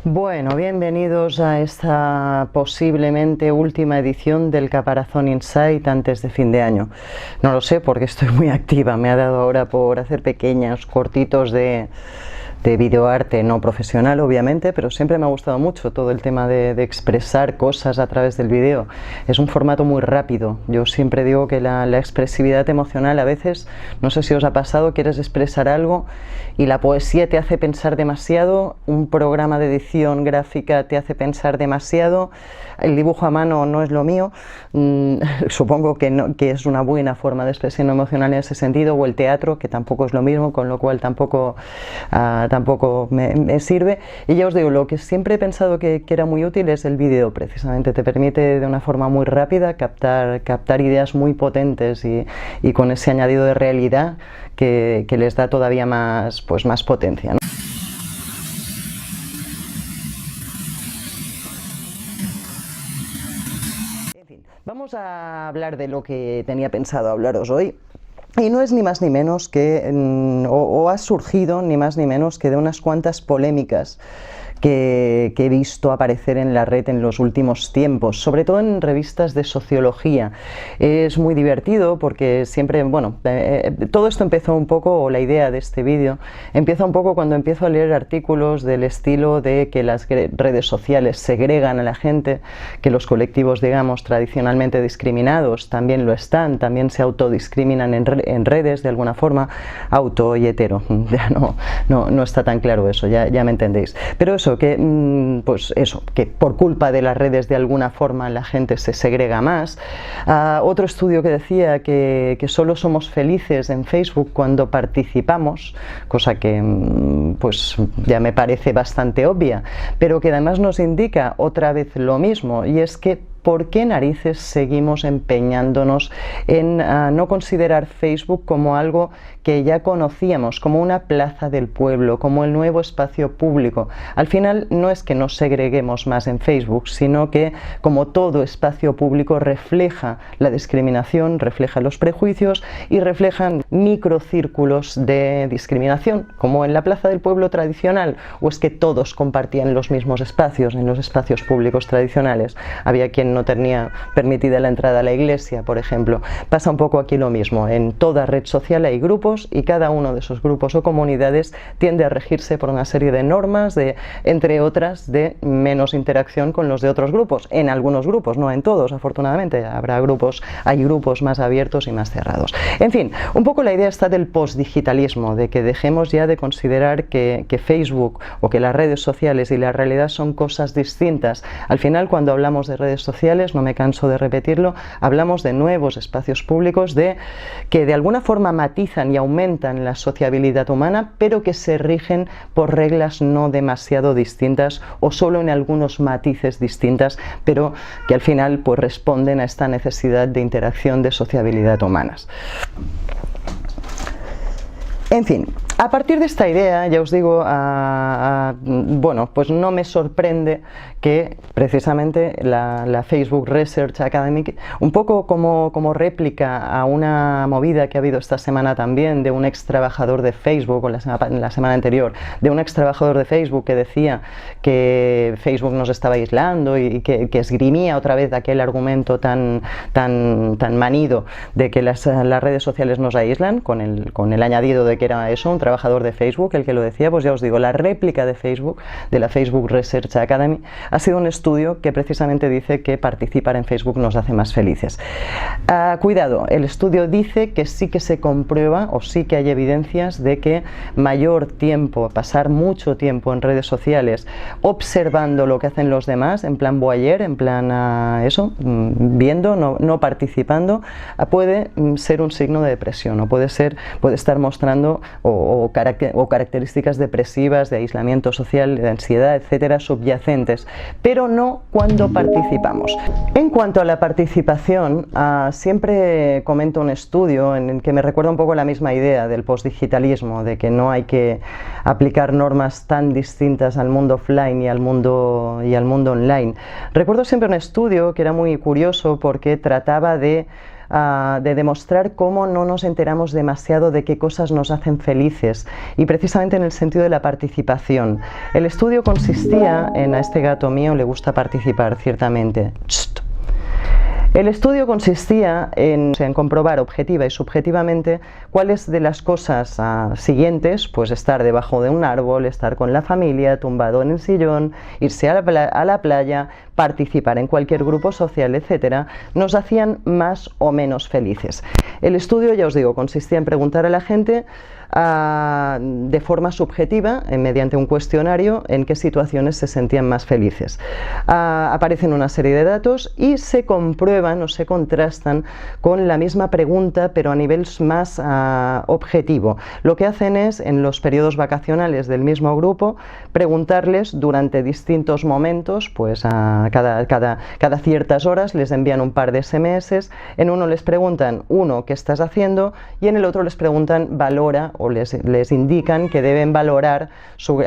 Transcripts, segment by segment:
Bueno, bienvenidos a esta posiblemente última edición del Caparazón Insight antes de fin de año. No lo sé porque estoy muy activa, me ha dado ahora por hacer pequeños cortitos de videoarte no profesional, obviamente, pero siempre me ha gustado mucho todo el tema de expresar cosas a través del vídeo. Es un formato muy rápido. Yo siempre digo que la expresividad emocional a veces, no sé si os ha pasado, quieres expresar algo y la poesía te hace pensar demasiado, un programa de edición gráfica te hace pensar demasiado, el dibujo a mano no es lo mío, supongo que, no, que es una buena forma de expresión emocional en ese sentido, o el teatro, que tampoco es lo mismo, con lo cual tampoco me sirve. Y ya os digo, lo que siempre he pensado que era muy útil es el vídeo, precisamente te permite de una forma muy rápida captar ideas muy potentes y con ese añadido de realidad que les da todavía más, pues, más potencia, ¿no? En fin, vamos a hablar de lo que tenía pensado hablaros hoy. Y no es ni más ni menos que, o ha surgido ni más ni menos que de unas cuantas polémicas que he visto aparecer en la red en los últimos tiempos, sobre todo en revistas de sociología. Es muy divertido porque siempre, bueno, todo esto empezó un poco, o la idea de este vídeo, empieza un poco cuando empiezo a leer artículos del estilo de que las redes sociales segregan a la gente, que los colectivos, digamos, tradicionalmente discriminados también lo están, también se autodiscriminan en redes de alguna forma, auto y hetero, ya no está tan claro eso, ya me entendéis. Pero eso, pues eso, que por culpa de las redes de alguna forma la gente se segrega más. Otro estudio que decía que solo somos felices en Facebook cuando participamos, cosa que pues ya me parece bastante obvia, pero que además nos indica otra vez lo mismo, y es que ¿por qué narices seguimos empeñándonos en no considerar Facebook como algo que ya conocíamos, como una plaza del pueblo, como el nuevo espacio público? Al final no es que nos segreguemos más en Facebook, sino que, como todo espacio público, refleja la discriminación, refleja los prejuicios y reflejan microcírculos de discriminación, como en la plaza del pueblo tradicional. ¿O es que todos compartían los mismos espacios en los espacios públicos tradicionales? Había quien no tenía permitida la entrada a la iglesia, por ejemplo. Pasa un poco aquí lo mismo. En toda red social hay grupos y cada uno de esos grupos o comunidades tiende a regirse por una serie de normas, entre otras, de menos interacción con los de otros grupos. En algunos grupos, no en todos, afortunadamente. Hay grupos más abiertos y más cerrados. En fin, un poco la idea está del postdigitalismo, de que dejemos ya de considerar que Facebook o que las redes sociales y la realidad son cosas distintas. Al final, cuando hablamos de redes sociales, no me canso de repetirlo, hablamos de nuevos espacios públicos que de alguna forma matizan y aumentan la sociabilidad humana, pero que se rigen por reglas no demasiado distintas o solo en algunos matices distintas, pero que al final pues responden a esta necesidad de interacción, de sociabilidad humanas. En fin, a partir de esta idea, ya os digo, bueno, pues no me sorprende que precisamente la Facebook Research Academy, un poco como réplica a una movida que ha habido esta semana también de un ex trabajador de Facebook, o la semana anterior, de un ex trabajador de Facebook que decía que Facebook nos estaba aislando y que esgrimía otra vez aquel argumento tan manido de que las redes sociales nos aíslan, con el añadido de que era eso, un trabajador de Facebook el que lo decía. Pues ya os digo, la réplica de Facebook, de la Facebook Research Academy, ha sido un estudio que precisamente dice que participar en Facebook nos hace más felices. Cuidado, el estudio dice que sí que se comprueba, o sí que hay evidencias de que mayor tiempo, pasar mucho tiempo en redes sociales observando lo que hacen los demás, en plan voyeur, en plan eso, viendo, no participando, puede ser un signo de depresión, o puede estar mostrando o características depresivas, de aislamiento social, de ansiedad, etcétera, subyacentes, pero no cuando participamos. En cuanto a la participación, siempre comento un estudio en el que me recuerda un poco la misma idea del postdigitalismo, de que no hay que aplicar normas tan distintas al mundo offline y al mundo online. Recuerdo siempre un estudio que era muy curioso porque trataba de de demostrar cómo no nos enteramos demasiado de qué cosas nos hacen felices, y precisamente en el sentido de la participación. El estudio consistía en, a este gato mío le gusta participar, ciertamente. El estudio consistía en comprobar objetiva y subjetivamente cuáles de las cosas siguientes, pues estar debajo de un árbol, estar con la familia, tumbado en el sillón, irse a la playa, participar en cualquier grupo social, etcétera, nos hacían más o menos felices. El estudio, ya os digo, consistía en preguntar a la gente de forma subjetiva, mediante un cuestionario, en qué situaciones se sentían más felices. Aparecen una serie de datos y se comprueban o se contrastan con la misma pregunta, pero a nivel más objetivo. Lo que hacen es, en los periodos vacacionales del mismo grupo, preguntarles durante distintos momentos, pues cada ciertas horas les envían un par de SMS. En uno les preguntan, ¿qué estás haciendo? Y en el otro les preguntan, valora, o les indican que deben valorar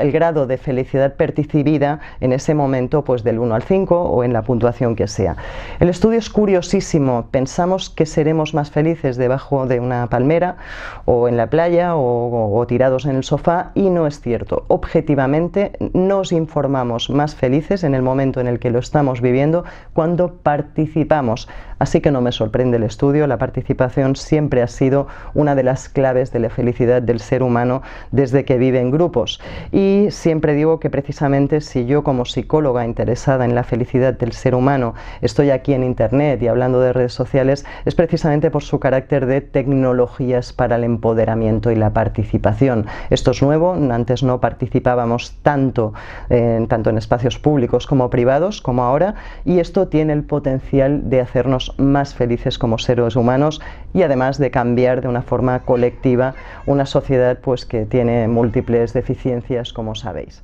el grado de felicidad percibida en ese momento, pues del 1 al 5 o en la puntuación que sea. El estudio es curiosísimo. Pensamos que seremos más felices debajo de una palmera o en la playa o tirados en el sofá, y no es cierto. Objetivamente nos informamos más felices en el momento en el que lo estamos viviendo cuando participamos. Así que no me sorprende el estudio. La participación siempre ha sido una de las claves de la felicidad del ser humano desde que vive en grupos. Y siempre digo que precisamente si yo, como psicóloga interesada en la felicidad del ser humano, estoy aquí en internet y hablando de redes sociales, es precisamente por su carácter de tecnologías para el empoderamiento y la participación. Esto es nuevo. Antes no participábamos tanto en espacios públicos como privados como ahora, y esto tiene el potencial de hacernos más felices como seres humanos, y además de cambiar de una forma colectiva una sociedad pues que tiene múltiples deficiencias, como sabéis.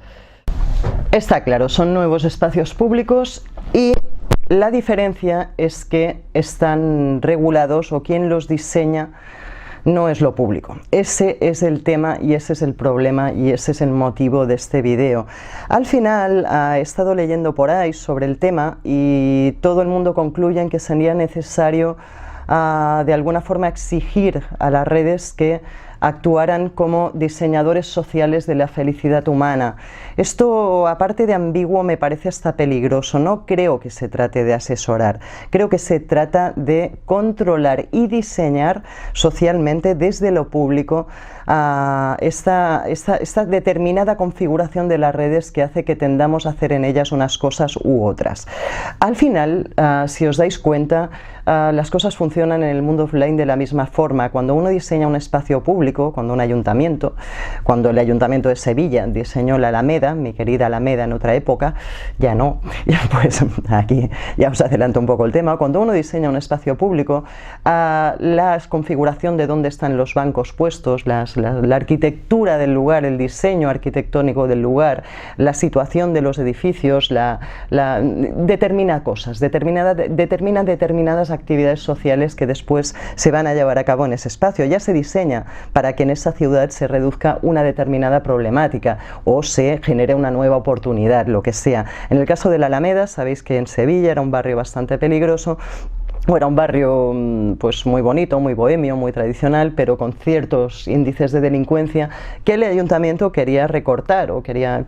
Está claro, son nuevos espacios públicos, y la diferencia es que están regulados, o quien los diseña no es lo público. Ese es el tema y ese es el problema y ese es el motivo de este video. Al final he estado leyendo por ahí sobre el tema y todo el mundo concluye en que sería necesario de alguna forma exigir a las redes que actuaran como diseñadores sociales de la felicidad humana. Esto, aparte de ambiguo, me parece hasta peligroso. No creo que se trate de asesorar, creo que se trata de controlar y diseñar socialmente desde lo público esta determinada configuración de las redes que hace que tendamos a hacer en ellas unas cosas u otras. Al final, si os dais cuenta, las cosas funcionan en el mundo offline de la misma forma. Cuando uno diseña un espacio público, cuando un ayuntamiento, cuando el Ayuntamiento de Sevilla diseñó la Alameda, mi querida Alameda en otra época, ya no, pues aquí ya os adelanto un poco el tema. Cuando uno diseña un espacio público, la configuración de dónde están los bancos puestos, la arquitectura del lugar, el diseño arquitectónico del lugar, la situación de los edificios, determina cosas, determina determinadas actividades sociales que después se van a llevar a cabo en ese espacio. Ya se diseña para que en esa ciudad se reduzca una determinada problemática o se genere una nueva oportunidad, lo que sea. En el caso de la Alameda, sabéis que en Sevilla era un barrio bastante peligroso. Era un barrio pues muy bonito, muy bohemio, muy tradicional, pero con ciertos índices de delincuencia que el ayuntamiento quería recortar o quería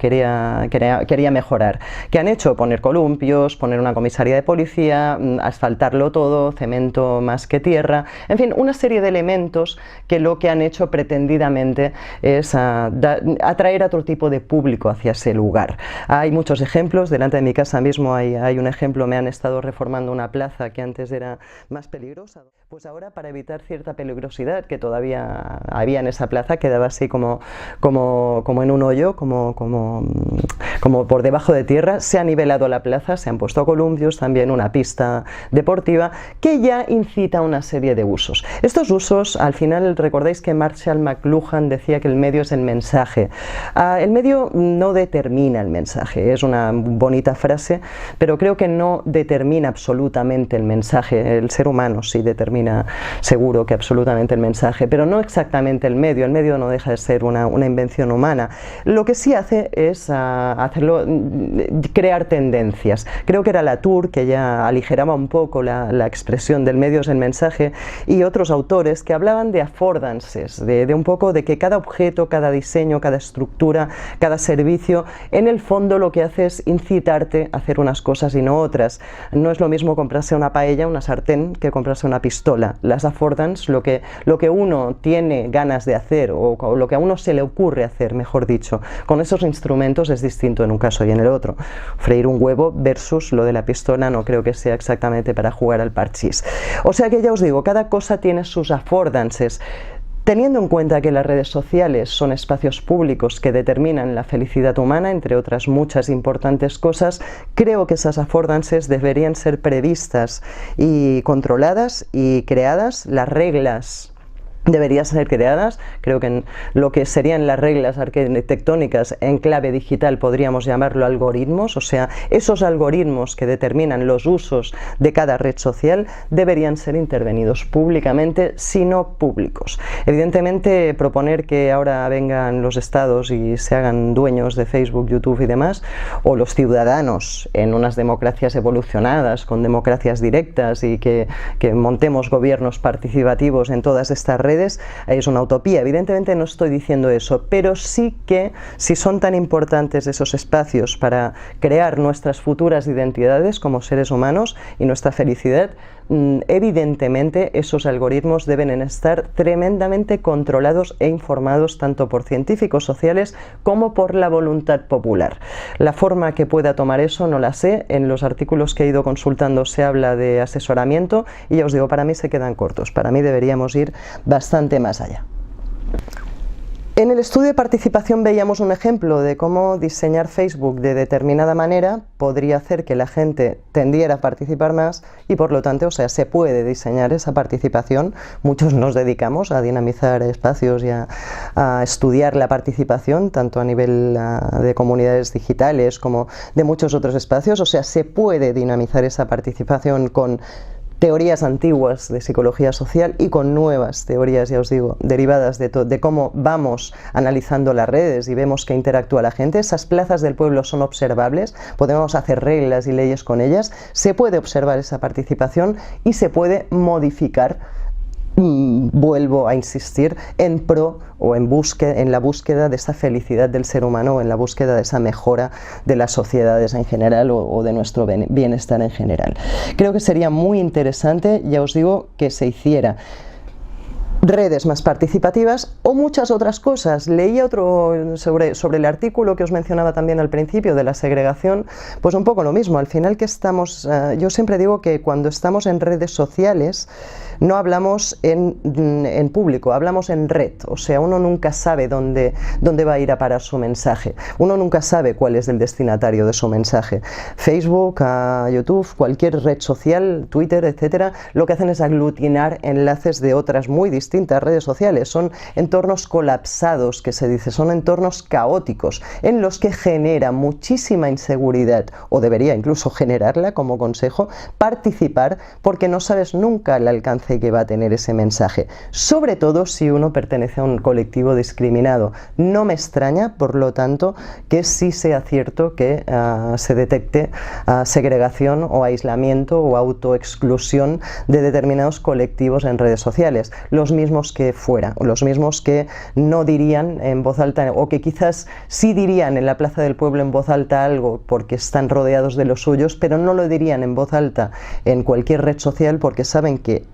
mejorar. ¿Qué han hecho? Poner columpios, poner una comisaría de policía, asfaltarlo todo, cemento más que tierra, en fin, una serie de elementos que lo que han hecho pretendidamente es atraer a otro tipo de público hacia ese lugar. Hay muchos ejemplos. Delante de mi casa mismo hay un ejemplo. Me han estado reformando una plaza que antes era más peligrosa, pues ahora, para evitar cierta peligrosidad que todavía había en esa plaza, quedaba así como en un hoyo, como por debajo de tierra, se ha nivelado la plaza, se han puesto columpios, también una pista deportiva que ya incita a una serie de usos. Estos usos, al final, recordáis que Marshall McLuhan decía que el medio es el mensaje. El medio no determina el mensaje, es una bonita frase, pero creo que no determina absolutamente el mensaje. El ser humano sí determina domina seguro que absolutamente el mensaje, pero no exactamente el medio no deja de ser una invención humana. Lo que sí hace es crear tendencias. Creo que era Latour que ya aligeraba un poco la expresión del medio es el mensaje, y otros autores que hablaban de affordances, de un poco de que cada objeto, cada diseño, cada estructura, cada servicio, en el fondo lo que hace es incitarte a hacer unas cosas y no otras. No es lo mismo comprarse una paella, una sartén, que comprarse una pistola. Las affordances, lo que uno tiene ganas de hacer, o lo que a uno se le ocurre hacer, mejor dicho, con esos instrumentos es distinto en un caso y en el otro. Freír un huevo versus lo de la pistola no creo que sea exactamente para jugar al parchís. O sea que ya os digo, cada cosa tiene sus affordances. Teniendo en cuenta que las redes sociales son espacios públicos que determinan la felicidad humana, entre otras muchas importantes cosas, creo que esas affordances deberían ser previstas y controladas y creadas. Las reglas deberían ser creadas. Creo que en lo que serían las reglas arquitectónicas en clave digital podríamos llamarlo algoritmos, o sea, esos algoritmos que determinan los usos de cada red social deberían ser intervenidos públicamente, si no públicos. Evidentemente, proponer que ahora vengan los estados y se hagan dueños de Facebook, YouTube y demás, o los ciudadanos en unas democracias evolucionadas, con democracias directas, y que montemos gobiernos participativos en todas estas redes, es una utopía. Evidentemente no estoy diciendo eso, pero sí que si son tan importantes esos espacios para crear nuestras futuras identidades como seres humanos y nuestra felicidad, evidentemente esos algoritmos deben estar tremendamente controlados e informados tanto por científicos sociales como por la voluntad popular. La forma que pueda tomar eso no la sé. En los artículos que he ido consultando se habla de asesoramiento y ya os digo, para mí se quedan cortos. Para mí deberíamos ir bastante más allá. En el estudio de participación veíamos un ejemplo de cómo diseñar Facebook de determinada manera podría hacer que la gente tendiera a participar más y por lo tanto, o sea, se puede diseñar esa participación. Muchos nos dedicamos a dinamizar espacios y a estudiar la participación, tanto a nivel de comunidades digitales como de muchos otros espacios. O sea, se puede dinamizar esa participación con teorías antiguas de psicología social y con nuevas teorías, ya os digo, derivadas de cómo vamos analizando las redes y vemos que interactúa la gente. Esas plazas del pueblo son observables, podemos hacer reglas y leyes con ellas, se puede observar esa participación y se puede modificar. Vuelvo a insistir, en pro o en la búsqueda de esa felicidad del ser humano, o en la búsqueda de esa mejora de las sociedades en general o de nuestro bienestar en general. Creo que sería muy interesante, ya os digo, que se hiciera redes más participativas o muchas otras cosas. Leía otro sobre el artículo que os mencionaba también al principio de la segregación, pues un poco lo mismo. Al final que estamos, yo siempre digo que cuando estamos en redes sociales no hablamos en público, hablamos en red. O sea, uno nunca sabe dónde va a ir a parar su mensaje, uno nunca sabe cuál es el destinatario de su mensaje. Facebook, YouTube, cualquier red social, Twitter, etcétera, lo que hacen es aglutinar enlaces de otras muy distintas redes sociales. Son entornos colapsados, que se dice, son entornos caóticos en los que genera muchísima inseguridad, o debería incluso generarla como consejo, participar, porque no sabes nunca el alcance que va a tener ese mensaje, sobre todo si uno pertenece a un colectivo discriminado. No me extraña, por lo tanto, que sí sea cierto que se detecte segregación o aislamiento o autoexclusión de determinados colectivos en redes sociales. Los mismos que fuera, o los mismos que no dirían en voz alta, o que quizás sí dirían en la plaza del pueblo en voz alta algo porque están rodeados de los suyos, pero no lo dirían en voz alta en cualquier red social porque saben que,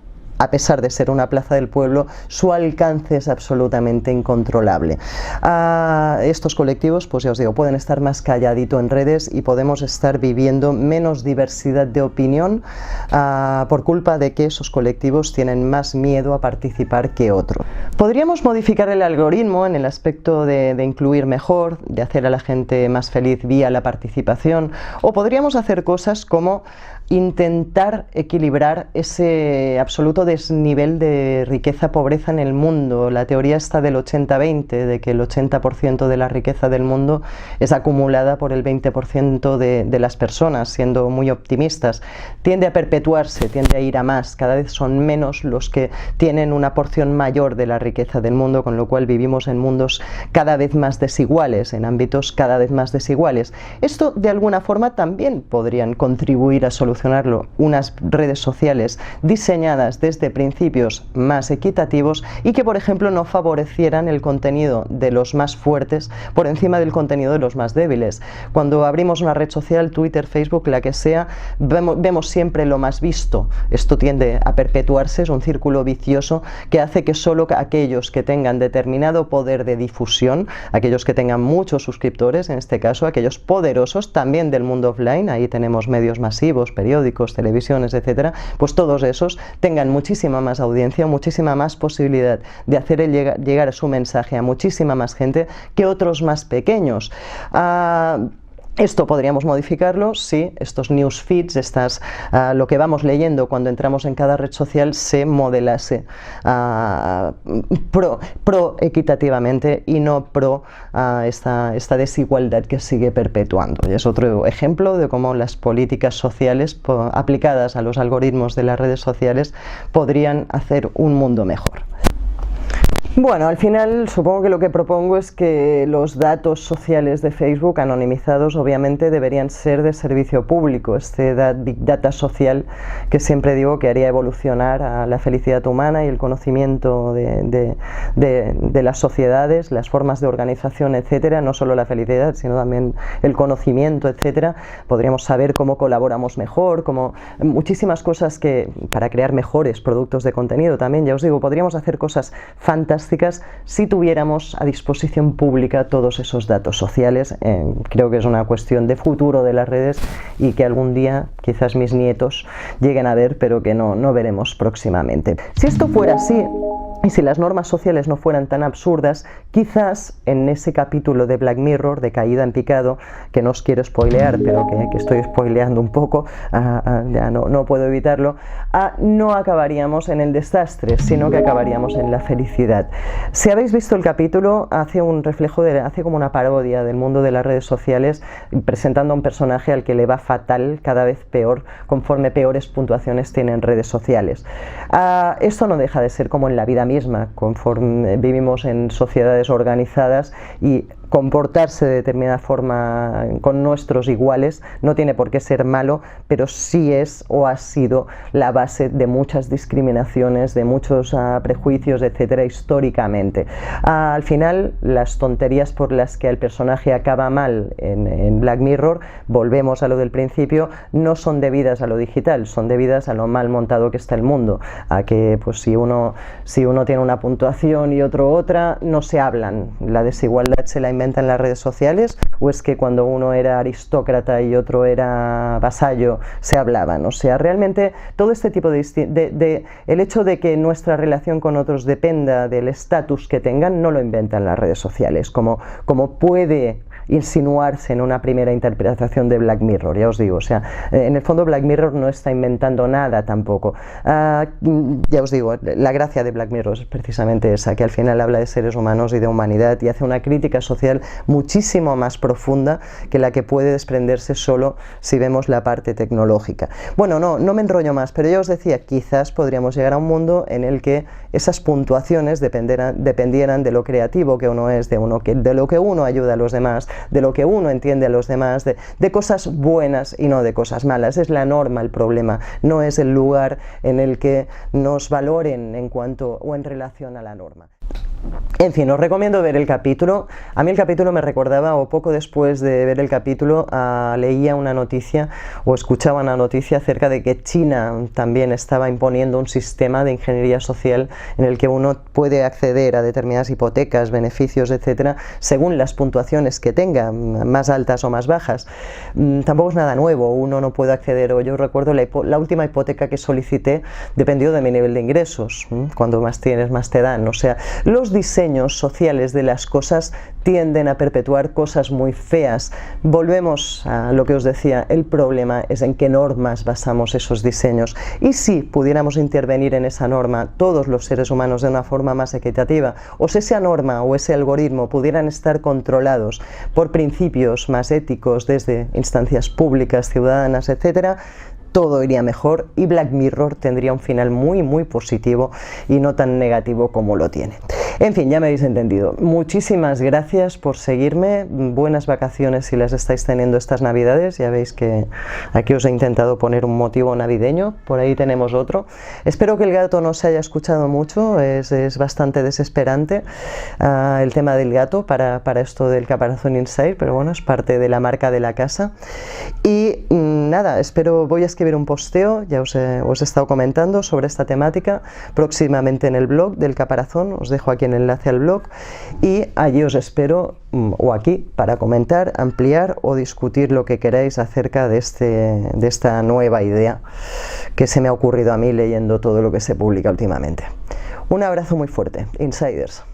a pesar de ser una plaza del pueblo, su alcance es absolutamente incontrolable. Estos colectivos, pues ya os digo, pueden estar más calladito en redes y podemos estar viviendo menos diversidad de opinión por culpa de que esos colectivos tienen más miedo a participar que otros. Podríamos modificar el algoritmo en el aspecto de incluir mejor, de hacer a la gente más feliz vía la participación, o podríamos hacer cosas como intentar equilibrar ese absoluto desnivel de riqueza-pobreza en el mundo. La teoría está del 80-20, de que el 80% de la riqueza del mundo es acumulada por el 20% de las personas, siendo muy optimistas. Tiende a perpetuarse, tiende a ir a más, cada vez son menos los que tienen una porción mayor de la riqueza del mundo, con lo cual vivimos en mundos cada vez más desiguales, en ámbitos cada vez más desiguales. Esto de alguna forma también podrían contribuir a solucionarlo unas redes sociales diseñadas desde principios más equitativos y que, por ejemplo, no favorecieran el contenido de los más fuertes por encima del contenido de los más débiles. Cuando abrimos una red social, Twitter, Facebook, la que sea, vemos siempre lo más visto. Esto tiende a perpetuarse, es un círculo vicioso que hace que solo aquellos que tengan determinado poder de difusión, aquellos que tengan muchos suscriptores, en este caso aquellos poderosos también del mundo offline, ahí tenemos medios masivos, periódicos, televisiones, etcétera, pues todos esos tengan muchísima más audiencia, muchísima más posibilidad de hacer llegar su mensaje a muchísima más gente que otros más pequeños. Esto podríamos modificarlo si estos news feeds, lo que vamos leyendo cuando entramos en cada red social, se modelase pro equitativamente y no pro esta desigualdad que sigue perpetuando. Y es otro ejemplo de cómo las políticas sociales aplicadas a los algoritmos de las redes sociales podrían hacer un mundo mejor. Bueno, al final supongo que lo que propongo es que los datos sociales de Facebook anonimizados obviamente deberían ser de servicio público, este Big Data social que siempre digo que haría evolucionar a la felicidad humana y el conocimiento de las sociedades, las formas de organización, etcétera, no solo la felicidad, sino también el conocimiento, etcétera. Podríamos saber cómo colaboramos mejor, muchísimas cosas para crear mejores productos de contenido también, ya os digo, podríamos hacer cosas fantásticas si tuviéramos a disposición pública todos esos datos sociales. Creo que es una cuestión de futuro de las redes y que algún día quizás mis nietos lleguen a ver, pero que no veremos próximamente. Si esto fuera así, y si las normas sociales no fueran tan absurdas, quizás en ese capítulo de Black Mirror, de Caída en Picado, que no os quiero spoilear, pero que estoy spoileando un poco, ya no puedo evitarlo, no acabaríamos en el desastre, sino que acabaríamos en la felicidad. Si habéis visto el capítulo, hace un reflejo, hace como una parodia del mundo de las redes sociales, presentando a un personaje al que le va fatal, cada vez peor, conforme peores puntuaciones tienen redes sociales. Esto no deja de ser como en la vida misma, conforme vivimos en sociedades organizadas, y comportarse de determinada forma con nuestros iguales no tiene por qué ser malo, pero sí es o ha sido la base de muchas discriminaciones, de muchos prejuicios, etcétera, históricamente. Al final, las tonterías por las que el personaje acaba mal en Black Mirror, volvemos a lo del principio, no son debidas a lo digital, son debidas a lo mal montado que está el mundo, a que pues si uno tiene una puntuación y otro otra, no se hablan, la desigualdad se la inventan las redes sociales, o es que cuando uno era aristócrata y otro era vasallo se hablaban. O sea, realmente todo este tipo el hecho de que nuestra relación con otros dependa del estatus que tengan, no lo inventan las redes sociales, como puede insinuarse en una primera interpretación de Black Mirror, ya os digo. O sea, en el fondo Black Mirror no está inventando nada tampoco. Ya os digo, la gracia de Black Mirror es precisamente esa, que al final habla de seres humanos y de humanidad y hace una crítica social muchísimo más profunda que la que puede desprenderse solo si vemos la parte tecnológica. Bueno, no me enrollo más, pero ya os decía, quizás podríamos llegar a un mundo en el que esas puntuaciones dependieran de lo creativo que uno es, de lo que uno ayuda a los demás, de lo que uno entiende a los demás, de cosas buenas y no de cosas malas. Es la norma el problema, no es el lugar en el que nos valoren en cuanto o en relación a la norma. En fin, os recomiendo ver el capítulo. A mí el capítulo me recordaba, o poco después de ver el capítulo, leía una noticia o escuchaba una noticia acerca de que China también estaba imponiendo un sistema de ingeniería social en el que uno puede acceder a determinadas hipotecas, beneficios, etcétera, según las puntuaciones que tenga, más altas o más bajas. Tampoco es nada nuevo, uno no puede acceder, o yo recuerdo la última hipoteca que solicité dependió de mi nivel de ingresos. Cuando más tienes, más te dan. O sea, los los diseños sociales de las cosas tienden a perpetuar cosas muy feas. Volvemos a lo que os decía, el problema es en qué normas basamos esos diseños, y si pudiéramos intervenir en esa norma todos los seres humanos de una forma más equitativa, o si esa norma o ese algoritmo pudieran estar controlados por principios más éticos desde instancias públicas, ciudadanas, etcétera, todo iría mejor y Black Mirror tendría un final muy positivo y no tan negativo como lo tiene. En fin, ya me habéis entendido. Muchísimas gracias por seguirme, buenas vacaciones si las estáis teniendo estas navidades, ya veis que aquí os he intentado poner un motivo navideño, por ahí tenemos otro. Espero que el gato no se haya escuchado mucho, es bastante desesperante el tema del gato para esto del Caparazón Inside, pero bueno, es parte de la marca de la casa. Y nada, voy a escribir un posteo, ya os he estado comentando sobre esta temática, próximamente en el blog del Caparazón, os dejo aquí el enlace al blog, y allí os espero, o aquí, para comentar, ampliar o discutir lo que queráis acerca de esta nueva idea que se me ha ocurrido a mí leyendo todo lo que se publica últimamente. Un abrazo muy fuerte, Insiders.